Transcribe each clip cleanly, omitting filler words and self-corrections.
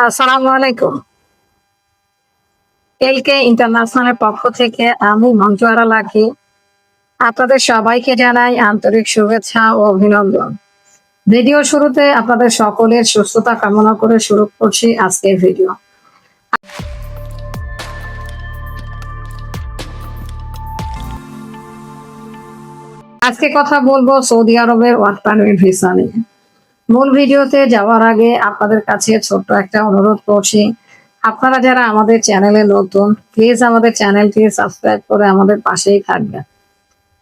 আসসালামু আলাইকুম। এলকে ইন্টারন্যাশনালের পক্ষ থেকে আমি মঞ্জুয়ারা লাকি আপনাদের সবাইকে জানাই আন্তরিক শুভেচ্ছা ও অভিনন্দন। ভিডিও শুরুতে আপনাদের সকলের সুস্থতা কামনা করে শুরু করছি আজকের ভিডিও। আজকে কথা বলবো সৌদি আরবের ওয়ার্ক পারমিট ভিসা নিয়ে। মূল ভিডিওতে যাওয়ার আগে আপনাদের কাছে ছোট্ট একটা অনুরোধ করছি, আপনারা যারা আমাদের চ্যানেলে নতুন, প্লিজ আমাদের চ্যানেলটি সাবস্ক্রাইব করে আমাদের পাশেই থাকবেন।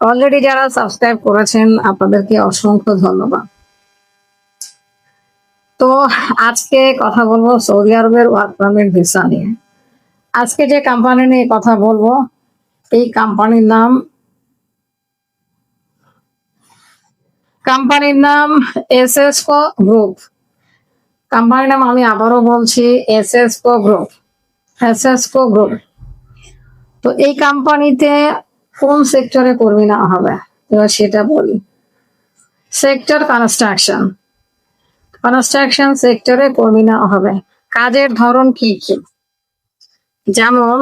অলরেডি যারা সাবস্ক্রাইব করেছেন আপনাদেরকে অসংখ্য ধন্যবাদ। তো আজকে কথা বলবো সৌদি আরবের ওয়ার্ক পারমিট ভিসা নিয়ে। আজকে যে কোম্পানি নিয়ে কথা বলবো, এই কোম্পানির নাম এসএসকো গ্রুপ। কোম্পানির নাম আমি আবারও বলছি, এসএসকো গ্রুপ। তো এই কোম্পানিতে কোন সেক্টরে কর্মী নেওয়া হবে এবার সেটা বলি। সেক্টর কনস্ট্রাকশন সেক্টরে কর্মী নেওয়া হবে। কাজের ধরন কি কি? যেমন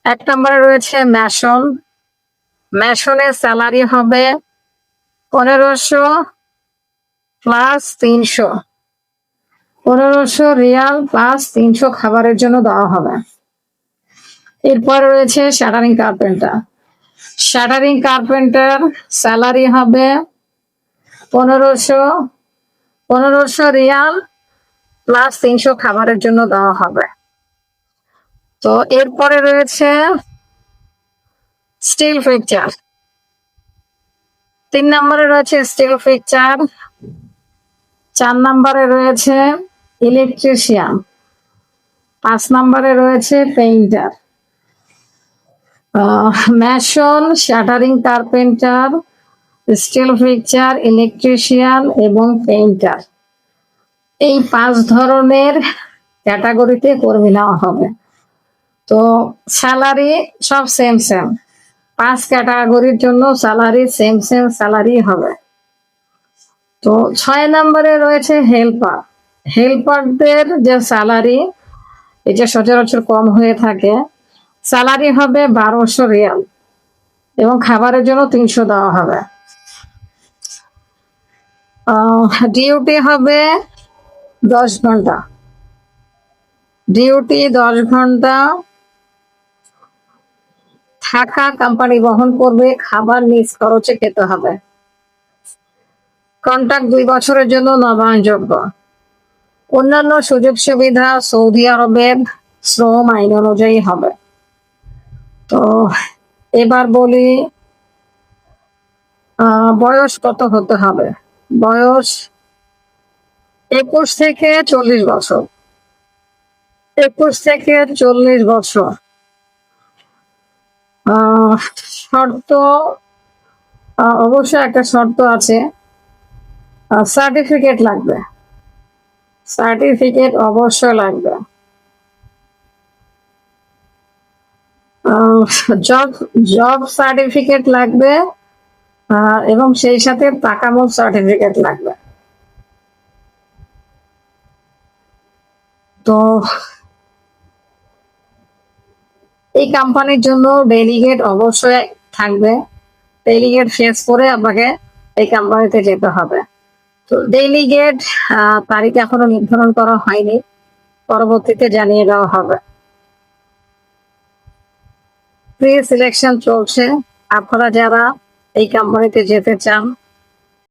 1 নম্বরে রয়েছে মেশনের স্যালারি হবে 1500 প্লাস 1500 রিয়াল প্লাস 300 খাবারের জন্য দেওয়া হবে। এরপর রয়েছে শাটারিং কার্পেন্টার স্যালারি হবে 1500 রিয়াল প্লাস 300 খাবারের জন্য দেওয়া হবে। তো এরপরে রয়েছে স্টিল ফিক্সার। 3 নম্বরে রয়েছে স্টিল ফিক্সার। 4 নম্বরে রয়েছে ইলেকট্রিশিয়ান। 5 নম্বরে রয়েছে painter. Mason, shuttering carpenter, still fixer, electrician এবং পেইন্টার, এই 5 ধরনের ক্যাটাগরিতে কর্মী নেওয়া হবে। তো স্যালারি সব সেম 5 ক্যাটাগরির জন্য স্যালারি সেম স্যালারি হবে। তো 6 নম্বরে রয়েছে হেল্পারদের যে স্যালারি, এটা সচরাচর কম হয়ে থাকে, স্যালারি হবে 1200 রিয়াল এবং খাবারের জন্য 300 দেওয়া হবে। ডিউটি হবে 10 ঘন্টা। থাকা কোম্পানি বহন করবে, খাবার নিজ খরচে খেতে হবে। কন্ট্রাক্ট 2 বছরের জন্য নবায়নযোগ্য। অন্যান্য সুযোগ সুবিধা সৌদি আরবের শ্রম আইন অনুযায়ী হবে। তো এবার বলি বয়স কত হতে হবে। বয়স 21 থেকে 40 বছর। 21 থেকে 40 বছর। শর্ত, অবশ্যই একটা শর্ত আছে, সার্টিফিকেট লাগবে। অবশ্যই লাগবে। জব সার্টিফিকেট লাগবে এবং সেই সাথে তাকামুল সার্টিফিকেট লাগবে। তো এই কোম্পানির জন্য ডেলিগেট অবশ্যই থাকবে। ডেলিগেট ফেস করে আপনাকে এই কোম্পানিতে যেতে হবে। তো ডেলিগেট তারিখ এখনো নির্ধারণ করা হয়নি, পরবর্তীতে জানিয়ে দেওয়া হবে। প্রি সিলেকশন চলছে। আপনারা যারা এই কোম্পানিতে যেতে চান,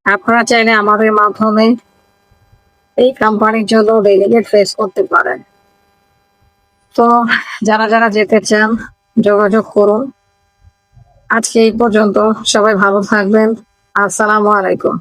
আপনারা চাইলে আমাদের মাধ্যমে এই কোম্পানির জন্য ডেলিগেট ফেস করতে পারেন। তো যারা যেতে চান যোগাযোগ করুন। আজকে এই পর্যন্ত। সবাই ভালো থাকবেন। আসসালামু আলাইকুম।